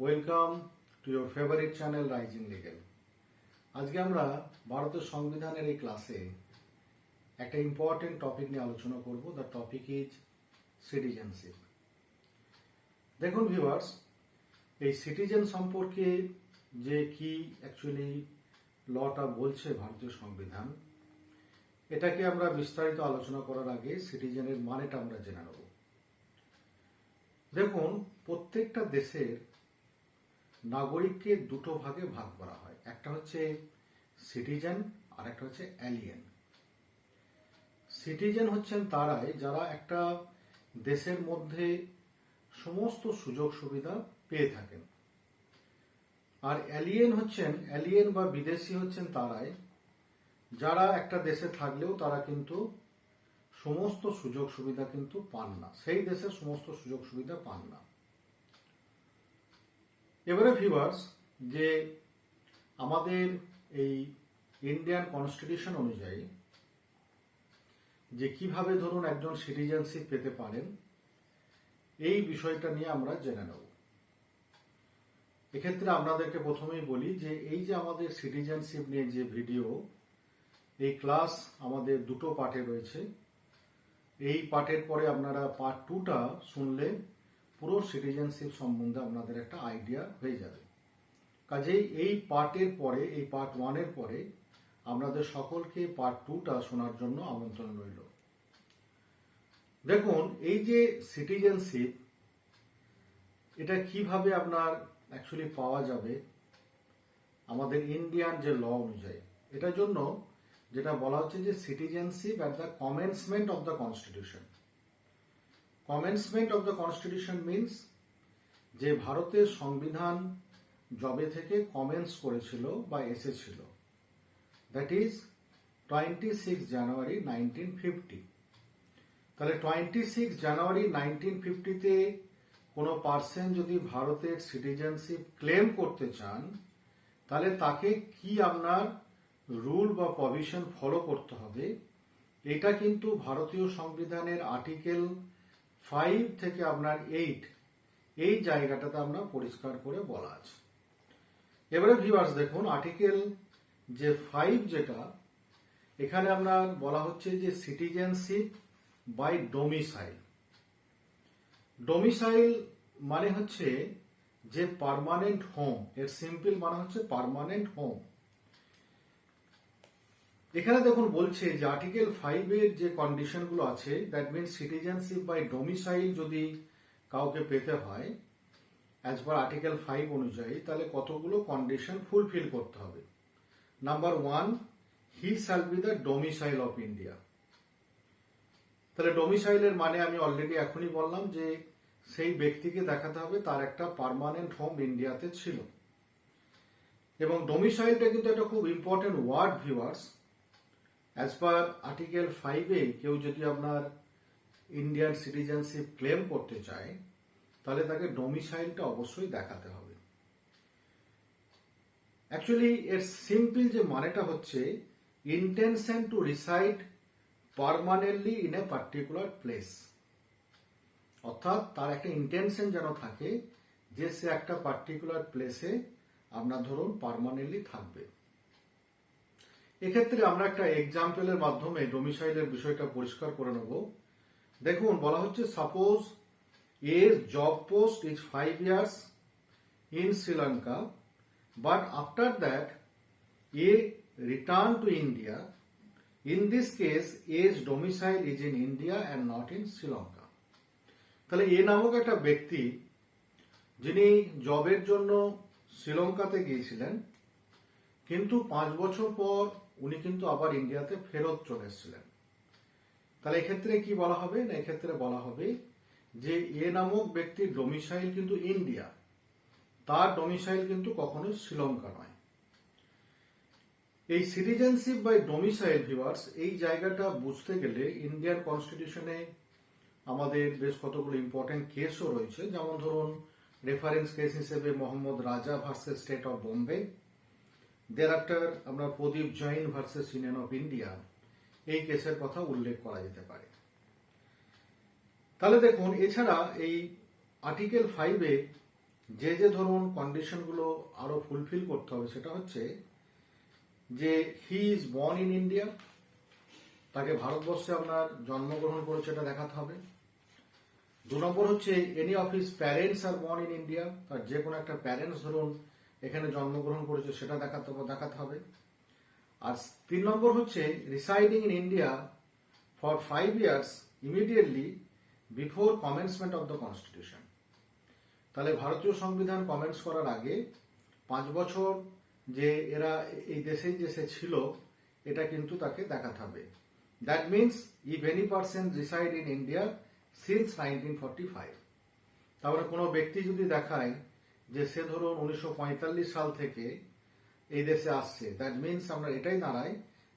Welcome to your favourite channel rising legal. আজকে আমরা ভারতের সংবিধানের এই ক্লাসে একটা ইম্পর্টেন্ট টপিক নিয়ে আলোচনা করব। The topic is citizenship. দেখুন ভিউয়ার্স, এই সিটিজেন সম্পর্কে যে কি অ্যাকচুয়ালি লটা বলছে ভারতীয় সংবিধান, এটাকে আমরা বিস্তারিত আলোচনা করার আগে সিটিজেনের মানেটা আমরা জেনে নেব। দেখুন, প্রত্যেকটা দেশের নাগরিককে দুটো ভাগে ভাগ করা হয়। একটা হচ্ছে সিটিজেন আর একটা হচ্ছে এলিয়েন। সিটিজেন হচ্ছেন তারাই যারা একটা দেশের মধ্যে সমস্ত সুযোগ সুবিধা পেয়ে থাকেন, আর এলিয়েন বা বিদেশি হচ্ছেন তারাই যারা একটা দেশে থাকলেও তারা কিন্তু সমস্ত সুযোগ সুবিধা কিন্তু পান না, সেই দেশের সমস্ত সুযোগ সুবিধা পান না। এবারে ভিউয়ার্স, যে আমাদের এই ইন্ডিয়ান কনস্টিটিউশন অনুযায়ী যে কিভাবে ধরুন একজন সিটিজেনশিপ পেতে পারেন, এই বিষয়টা নিয়ে আমরা জেনে নেব। এক্ষেত্রে আপনাদেরকে প্রথমেই বলি যে এই যে আমাদের সিটিজেনশিপ নিয়ে যে ভিডিও, এই ক্লাস আমাদের দুটো পার্টে রয়েছে। এই পার্টের পরে আপনারা পার্ট 2টা শুনলে পুরো সিটিজেনশিপ সম্বন্ধে আপনাদের একটা আইডিয়া হয়ে যাবে। কাজেই এই পার্টের পরে, এই পার্ট 1-এর পরে আপনাদের সকলকে পার্ট 2টা শোনার জন্য আমন্ত্রণ রইল। দেখুন, এই যে সিটিজেনশিপ, এটা কিভাবে আপনার অ্যাকচুয়ালি পাওয়া যাবে আমাদের ইন্ডিয়ান যে ল অনুযায়ী, এটার জন্য যেটা বলা হচ্ছে যে citizenship at the commencement of the constitution. Commencement of the constitution means যে ভারতের সংবিধান যবে থেকে কমেন্স করেছিল বা এসেছিল, দ্যাট ইজ 26 জানুয়ারি 1950। তাহলে 26 জানুয়ারি 1950-তে কোনো পার্সন যদি ভারতের সিটিজেনশিপ ক্লেম করতে চান, তাহলে তাকে কি আপনার রুল বা প্রভিশন ফলো করতে হবে, এটা কিন্তু ভারতীয় সংবিধানের আর্টিকেল 5 থেকে আপনার 8 এই জায়গাটাতে আমরা পরিষ্কার করে বলা আছে। এবারে ভিউয়ার্স দেখুন, আর্টিকেল যে 5 যেটা, এখানে আপনার বলা হচ্ছে যে সিটিজেনশিপ বাই ডোমিসাইল। ডোমিসাইল মানে হচ্ছে যে পার্মানেন্ট হোম, এর সিম্পল মানে হচ্ছে পার্মানেন্ট হোম। এখানে দেখুন বলছে যে আর্টিকেল 5-এর যে কন্ডিশনগুলো আছে, that means citizenship by domicile যদি কাউকে পেতে হয় অ্যাজ পার আর্টিকেল 5 অনুযায়ী, তাহলে কতগুলো কন্ডিশন ফুলফিল করতে হবে। Number 1, he shall be the domicile of India. তাহলে ডোমিসাইলের মানে আমি অলরেডি এখনই বললাম যে সেই ব্যক্তিকে দেখাতে হবে তার একটা পার্মানেন্ট হোম ইন্ডিয়াতে ছিল। এবং ডোমিসাইলটা কিন্তু একটা খুব important word viewers. As per article 5-এ কেউ যদি আপনার ইন্ডিয়ান সিটিজেনশিপ ক্লেম করতে চায়, তাহলে তাকে ডোমিসাইলটা অবশ্যই দেখাতে হবে। অ্যাকচুয়ালি এর সিম্পল যে মানেটা হচ্ছে intention to reside permanently in a particular place. অর্থাৎ তার একটা ইন্টেনশন যেন থাকে যে সে একটা পার্টিকুলার প্লেসে আপনার ধরুন পার্মানেন্টলি থাকবে। এক্ষেত্রে আমরা একটা এক্সাম্পলের মাধ্যমে ডোমিসাইলের বিষয়টা পরিষ্কার করে নেব। দেখুন, বলা হচ্ছে suppose A job post is 5 years in Sri Lanka, but after that A return to India. In this case, A's domicile is in India and not in Sri Lanka. তাহলে এ নামক একটা ব্যক্তি যিনি জবের জন্য শ্রীলঙ্কাতে গিয়েছিলেন, কিন্তু 5 বছর পর উনি কিন্তু আবার ইন্ডিয়াতে ফেরত চলে এসেছিলেন। তাহলে এক্ষেত্রে কি বলা হবে না, এক্ষেত্রে বলা হবে যে এ নামক ব্যক্তির ডোমিসাইল কিন্তু ইন্ডিয়া, তার ডোমিসাইল কিন্তু কখনোই শ্রীলঙ্কা নয়। এই সিটিজেনশিপ বাই ডোমিসাইল ভিউয়ার্স, এই জায়গাটা বুঝতে গেলে ইন্ডিয়ান কনস্টিটিউশনে আমাদের বেশ কতগুলো ইম্পর্টেন্ট কেসও রয়েছে। যেমন ধরুন রেফারেন্স কেস হিসেবে Mohammad Raja versus state of Bombay, thereafter আমরা Pradeep Jain versus union of India, এই কেসের কথা উল্লেখ করা যেতে পারে। তাহলে দেখুন, এছাড়া এই আর্টিকেল 5-এ যে ধরুন কন্ডিশনগুলো আরো ফুলফিল করতে হবে সেটা হচ্ছে যে he is born in India, তাকে ভারতবর্ষে আপনার জন্মগ্রহণ করেছে এটা দেখাতে হবে। 2 নম্বর হচ্ছে any of his parents are born in India, তার যে কোনো একটা প্যারেন্টস ধরুন এখানে জন্মগ্রহণ করেছে সেটা দেখাতে হবে। আর 3 নম্বর হচ্ছে residing in India for 5 years immediately before commencement of the constitution. তাহলে ভারতীয় সংবিধান কমেন্টস করার আগে 5 বছর যে এরা এই দেশেই যে সে ছিল এটা কিন্তু তাকে দেখাতে হবে। That means if any person reside in India since 1945, তারপরে কোনো ব্যক্তি যদি দেখায় যে সে ধরুন 1945 সাল থেকে এই দেশে আসছে, দ্যাট মিনস আমরা এটাই দাঁড়াই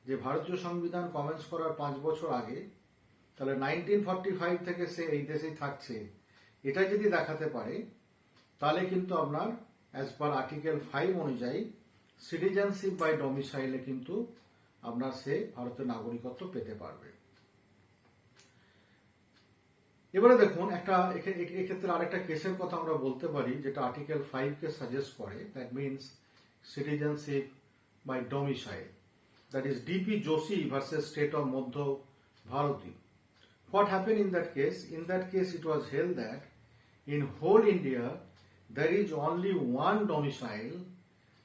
যে ভারতীয় সংবিধান কমেন্টস করার 5 বছর আগে, তাহলে 1945 থেকে সে এই দেশেই থাকছে, এটা যদি দেখাতে পারে তাহলে কিন্তু আপনার অ্যাজ পার আর্টিকেল 5 অনুযায়ী সিটিজেনশিপ বাই ডমিসাইলে কিন্তু আপনার সে ভারতের নাগরিকত্ব পেতে পারবে। এবারে দেখুন একটা এক্ষেত্রে আরেকটা কেসের কথা আমরা বলতে পারি যেটা আর্টিকেল 5 কে সাজেস্ট করে, that means citizenship by domicile, that is DP Joshi versus state of Madhya Bharat. What happened in that case? In that case, it was held that in whole India, there is only one domicile,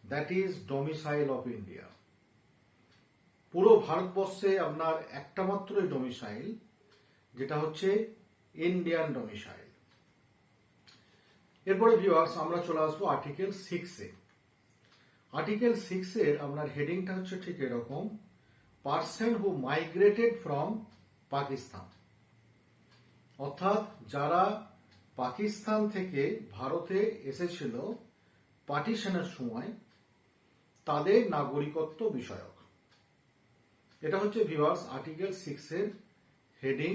that is domicile of India. পুরো ভারতবর্ষে আপনার একটা মাত্রই domicile, যেটা হচ্ছে Indian domicile. এরপরে viewers আমরা চলে আসবো আর্টিকেল 6 এ। আর্টিকেল 6 এর আপনার হেডিংটা হচ্ছে ঠিক এরকম, person who migrated from Pakistan, অর্থাৎ যারা পাকিস্তান থেকে ভারতে এসেছিল পার্টিশনের সময় তাদের নাগরিকত্ব বিষয়ক। এটা হচ্ছে ভিউয়ার্স আর্টিকেল 6 এর হেডিং।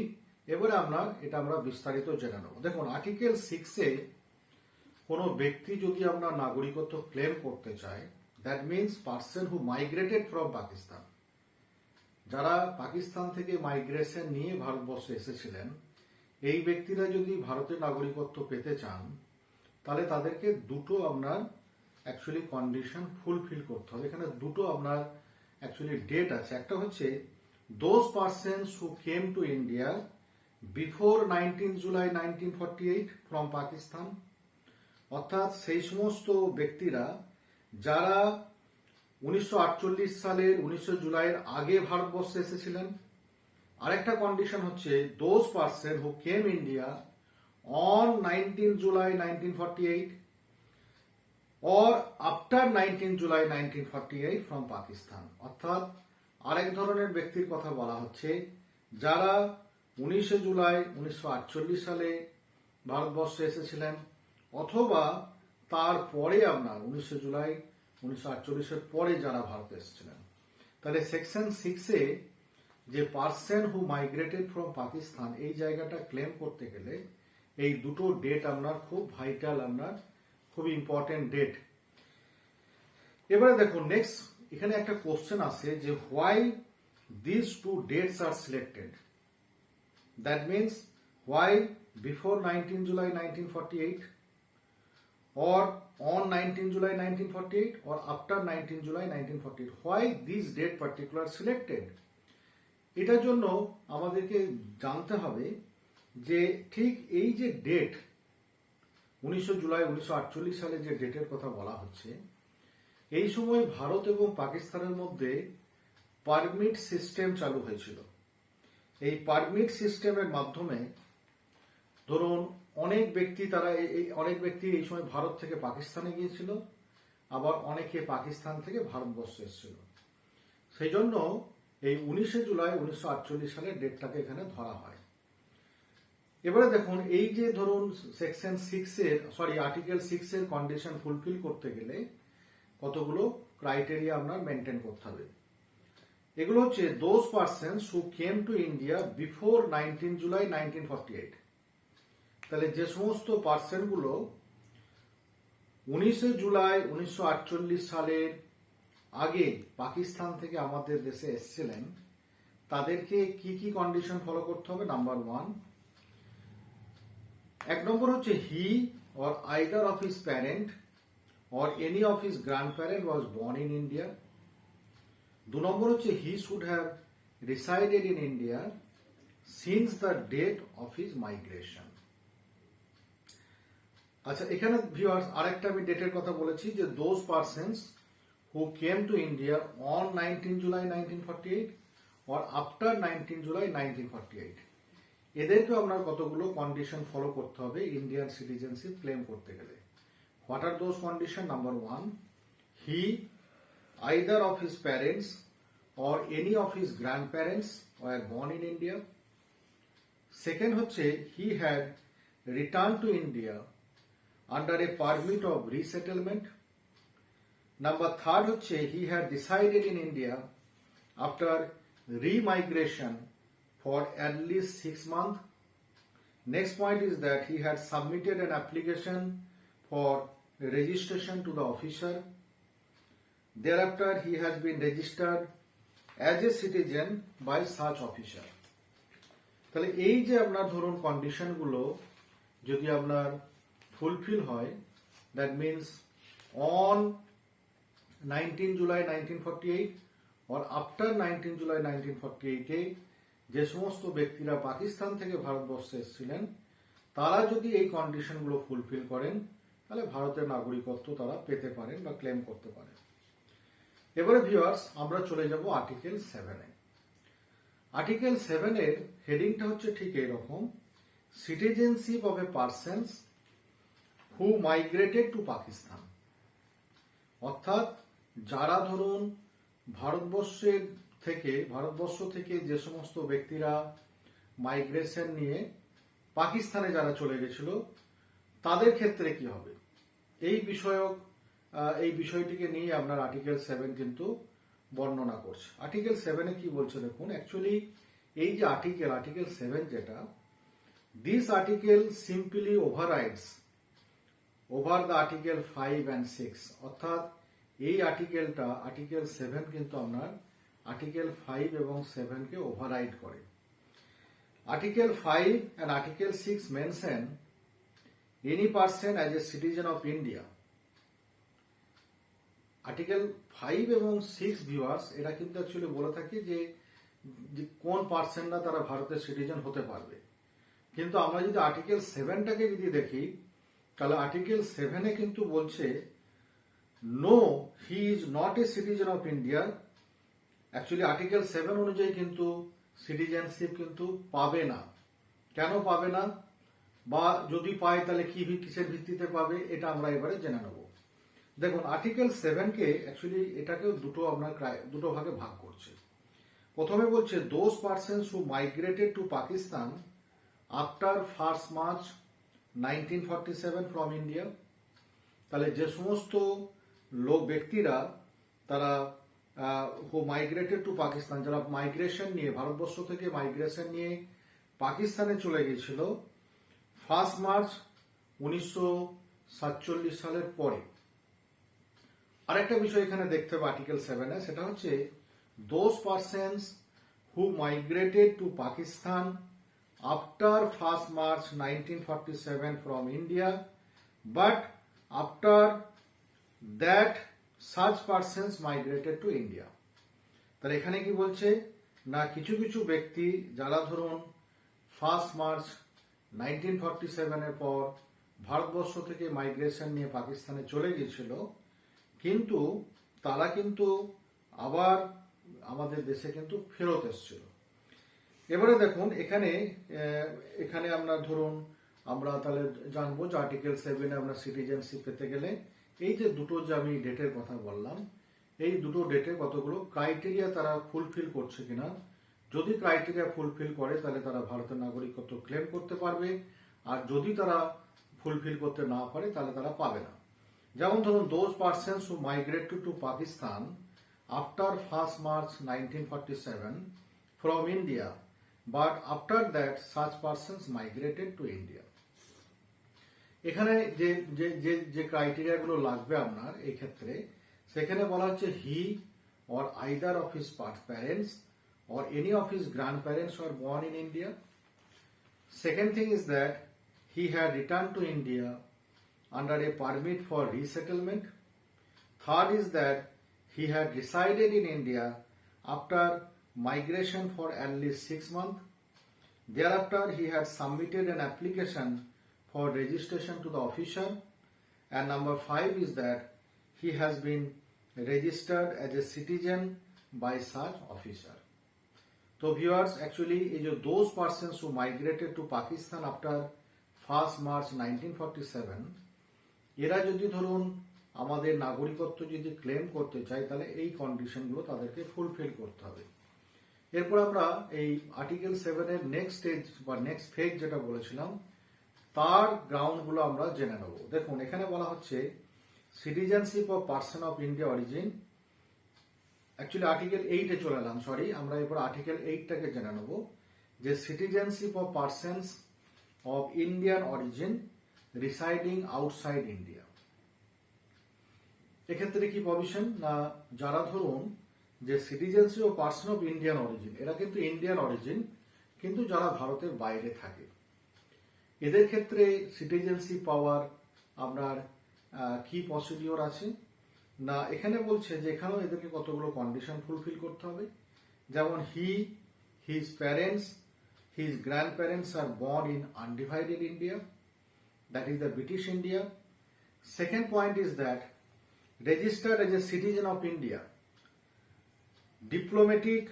এবারে আমরা বিস্তারিত জেনে নেব। দেখুন আর্টিকেল 6 এ কোনো ব্যক্তি যদি আপনার নাগরিকত্ব ক্লেম করতে চায়, that means person who migrated from Pakistan, যারা পাকিস্তান থেকে মাইগ্রেশন নিয়ে ভারতবর্ষে এসেছিলেন, এই ব্যক্তিরা যদি ভারতের নাগরিকত্ব পেতে চান তাহলে তাদেরকে দুটো আপনার অ্যাকচুয়ালি কন্ডিশন ফুলফিল করতে হবে। এখানে দুটো আপনার অ্যাকচুয়ালি ডেট আছে। একটা হচ্ছে those persons who came to India before 19 July 1948 from Pakistan, অর্থাৎ সেই সমস্ত ব্যক্তিরা যারা 1948 সালের 19 জুলাইয়ের আগে ভারতবর্ষে এসেছিলেন। আরেকটা কন্ডিশন হচ্ছে those person who came India on 19 July 1948 or after 19 July 1948 from Pakistan, অর্থাৎ আরেক ধরনের ব্যক্তির কথা বলা হচ্ছে যারা 19 জুলাই 1948 সালে ভারতবর্ষে এসেছিলেন অথবা তারপরে আপনার 19 জুলাই 1948 পরে যারা ভারতে এসেছিলেন। তাহলে সেকশন 6 এ যে person who migrated from Pakistan এই জায়গাটা ক্লেম করতে গেলে এই দুটো ডেট আপনার খুব ভাইটাল, আপনার খুব ইম্পর্টেন্ট ডেট। এবারে দেখুন নেক্সট এখানে একটা কোশ্চেন আছে যে why this two dates are selected, that means why before 19 July 1948 or on 19 July 1948 or after 19 July 1948, why this date particular selected? এটার জন্য আমাদেরকে জানতে হবে যে ঠিক এই যে ডেট 19 জুলাই 1948 সালে যে ডেটের কথা বলা হচ্ছে, এই সময় ভারত এবং পাকিস্তানের মধ্যে পারমিট সিস্টেম চালু হয়েছিল। এই পারমিট সিস্টেমের মাধ্যমে ধরুন অনেক ব্যক্তি এই সময় ভারত থেকে পাকিস্তানে গিয়েছিল, আবার অনেকে পাকিস্তান থেকে ভারতবর্ষে এসেছিল। সেই জন্য এই 19 জুলাই 1948 সালের ডেটটাকে এখানে ধরা হয়। এবারে দেখুন এই যে ধরুন সেকশন 6 এর আর্টিকেল 6 এর কন্ডিশন ফুলফিল করতে গেলে কতগুলো ক্রাইটেরিয়া আপনার মেনটেন করতে হবে। এগুলো হচ্ছে those persons who came to India before 19 July 1948। তাহলে যে সমস্ত পার্সনগুলো 19 জুলাই 1948 সালের আগে পাকিস্তান থেকে আমাদের দেশে এসেছিলেন তাদেরকে কি কি কন্ডিশন ফলো করতে হবে। নাম্বার 1, 1 নম্বর হচ্ছে হি or either of his parent or any of his grandparent was born in India. 2 নম্বর হচ্ছে he should have resided in India since the date of his migration. আচ্ছা, এখানে ভিউয়ার্স আরেকটা আমি ডেটের কথা বলেছি যে those persons who came to India on 19 July 1948 or after 19 July 1948, এদেরকে আপনার কতগুলো কন্ডিশন ফলো করতে হবে ইন্ডিয়ান সিটিজেনশিপ ক্লেম করতে গেলে। What are those condition? Number 1, he either of his parents or any of his grandparents were born in India. Second হচ্ছে he had returned to India under a permit of resettlement. Number 3 হচ্ছে he had resided in India after remigration for at least 6 months. Next point is that he had submitted an application for registration to the officer. Thereafter he has been registered as a citizen by such officer. তাহলে এই যে আপনার ধরুন কন্ডিশনগুলো যদি আপনার fulfil হয়, that means on 19 July 1948 or after 19 July 1948 যে সমস্ত ব্যক্তিরা পাকিস্তান থেকে ভারতবর্ষে এসেছিলেন তারা যদি এই কন্ডিশনগুলো ফুলফিল করেন তাহলে ভারতের নাগরিকত্ব তারা পেতে পারেন বা ক্লেম করতে পারেন। এবারে ভিউয়ার্স আমরা চলে যাব আর্টিকেল 7-এ। আর্টিকেল 7 এর হেডিংটা হচ্ছে ঠিক এইরকম, citizenship of A persons who migrated to Pakistan. অর্থাৎ যারা ধরুন ভারতবর্ষ থেকে যে সমস্ত ব্যক্তিরা মাইগ্রেশন নিয়ে পাকিস্তানে যারা চলে গেছিল তাদের ক্ষেত্রে কি হবে এই বিষয়টিকে নিয়ে আপনার আর্টিকেল 7 কিন্তু বর্ণনা করছে। আর্টিকেল 7-এ কি বলছে দেখুন, অ্যাকচুয়ালি এই যে আর্টিকেল 7 যেটা, this article simply overrides over the article 5 and 6। অর্থাৎ এই আর্টিকেল 7 কিন্তু আপনার আর্টিকেল 5 এবং 7-কে ওভাররাইড করে। Article 5 and article 6 mention any person as a citizen of India. Article 5 এবং 6 ভিউয়ার্স এটা কিন্তু অ্যাকচুয়ালি বলে থাকে যে কোন পার্সনরা তারা ভারতের সিটিজেন হতে পারবে। কিন্তু আমরা যদি আর্টিকেল 7টাকে যদি দেখি তাহলে আর্টিকেল 7-এ কিন্তু বলছে no he is not a citizen of India. Actually article 7 অনুযায়ী কিন্তু সিটিজেনশিপ কিন্তু পাবে না। কেন পাবে না বা যদি পায় তাহলে কিসের ভিত্তিতে পাবে এটা আমরা এবারে জেনে নেব। দেখুন আর্টিকেল 7-কে অ্যাকচুয়ালি এটাকেও দুটো ভাগে ভাগ করছে। প্রথমে বলছে those persons who migrated to Pakistan after 1 March 1947 from India. তাহলে যে সমস্ত ব্যক্তিরা তারা হু মাইগ্রেটেড টু পাকিস্তান, যারা মাইগ্রেশন নিয়ে ভারতবর্ষ থেকে মাইগ্রেশন নিয়ে পাকিস্তানে চলে গিয়েছিল 1 March 1947 সালের পরে। আরেকটা বিষয় এখানে দেখতে হবে আর্টিকেল 7-এ, সেটা হচ্ছে those persons who migrated to Pakistan after 1 March 1947 from India but after that such persons migrated to India. তাহলে এখানে কি বলছে না, কিছু কিছু ব্যক্তি যারা ধরুন 1 March 1947 পর ভারতবর্ষ থেকে মাইগ্রেশন নিয়ে পাকিস্তানে চলে গিয়েছিল, কিন্তু তারা কিন্তু আবার আমাদের দেশে কিন্তু ফেরত এসেছিল। এবারে দেখুন এখানে আমরা ধরুন আমরা তাহলে জানবো যে আর্টিকেল 7-এ আমরা সিটিজেনশিপ পেতে গেলে এই যে দুটো যে আমি ডেটের কথা বললাম, এই দুটো ডেটে কতগুলো ক্রাইটেরিয়া তারা ফুলফিল করছে কিনা। যদি ক্রাইটেরিয়া ফুলফিল করে তাহলে তারা ভারতের নাগরিকত্ব ক্লেম করতে পারবে, আর যদি তারা ফুলফিল করতে না পারে তাহলে তারা পাবে না। যেমন ধরুন those persons who migrated to Pakistan after 1 March 1947 from India but after that such persons migrated to India. এখানে যে ক্রাইটেরিয়াগুলো লাগবে আপনার এই ক্ষেত্রে, সেখানে বলা হচ্ছে হি or either of his parents or any of his grandparents were born in India. Second thing is that he had returned to India under a permit for resettlement. Third is that he had resided in India after migration for at least 6 months. Thereafter, he had submitted an application for registration to the officer. And number 5 is that he has been registered as a citizen by such officer. So viewers, actually those persons who migrated to Pakistan after 1st March 1947, এরা যদি ধরুন আমাদের নাগরিকত্ব যদি claim করতে চায় তাহলে এই কন্ডিশনগুলো তাদেরকে ফুলফিল করতে হবে। এরপর আমরা এই আর্টিকেল 7 এর নেক্সট স্টেজ বা নেক্সট ফেজ যেটা বলেছিলাম তার গ্রাউন্ডগুলো আমরা জেনে নেব। দেখুন এখানে বলা হচ্ছে citizenship of person of India origin. Actually article 8 এ চলে এলাম, সরি, আমরা এরপর আর্টিকেল 8টাকে জেনে নেব যে citizenship of persons of Indian origin residing outside India. এক্ষেত্রে কি প্রভিশন না, যারা ধরুন যে citizenship of person of Indian origin, এরা কিন্তু ইন্ডিয়ান অরিজিন কিন্তু যারা ভারতের বাইরে থাকে, এদের ক্ষেত্রে সিটিজেনশিপ পাওয়ার আপনার কি প্রসিডিওর আছে না, এখানে বলছে যে এখানেও এদেরকে কতগুলো কন্ডিশন ফুলফিল করতে হবে। যেমন his parents, his grand parents are born in undivided India, that is the British India. Second point is that registered as a citizen of India, diplomatic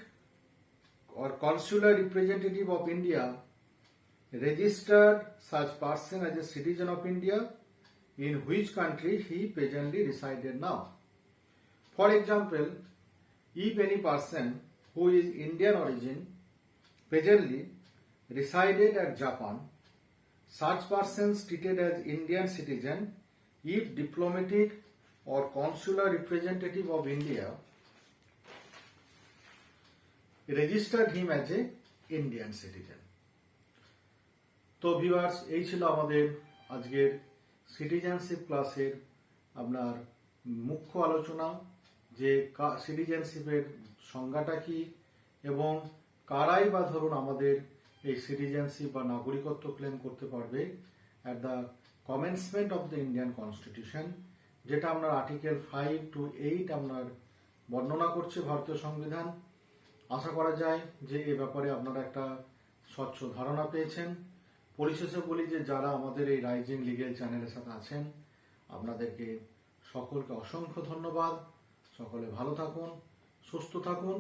or consular representative of India registered such person as a citizen of India in which country he presently resided now. For example, if any person who is Indian origin presently resided at Japan, such person treated as Indian citizen if diplomatic or consular representative of India registered him as a Indian citizen. তো viewers, এই ছিল আমাদের আজকের citizenship ক্লাসের আপনার মুখ্য আলোচনা, যে সিটিজেনশিপের সংজ্ঞাটা কি এবং কারাই বা ধরুন আমাদের এই সিটিজেনশিপ বা নাগরিকত্ব ক্লেম করতে পারবে at the commencement of the Indian constitution, যেটা আপনার আর্টিকেল 5 to 8 আপনার বর্ণনা করছে ভারতীয় সংবিধান। আশা করা যায় যে এ ব্যাপারে আপনারা একটা স্বচ্ছ ধারণা পেয়েছেন। পরিশেষে বলি যে যারা আমাদের এই রাইজিং লিগেল চ্যানেলের সাথে আছেন আপনাদেরকে সকলকে অসংখ্য ধন্যবাদ। সকলে ভালো থাকুন, সুস্থ থাকুন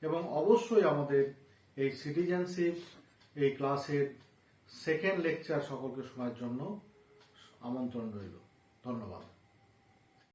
এবং অবশ্যই আমাদের এই সিটিজেনশিপ এই ক্লাসের সেকেন্ড লেকচার সকলকে শোনার জন্য আমন্ত্রণ রইল। ধন্যবাদ।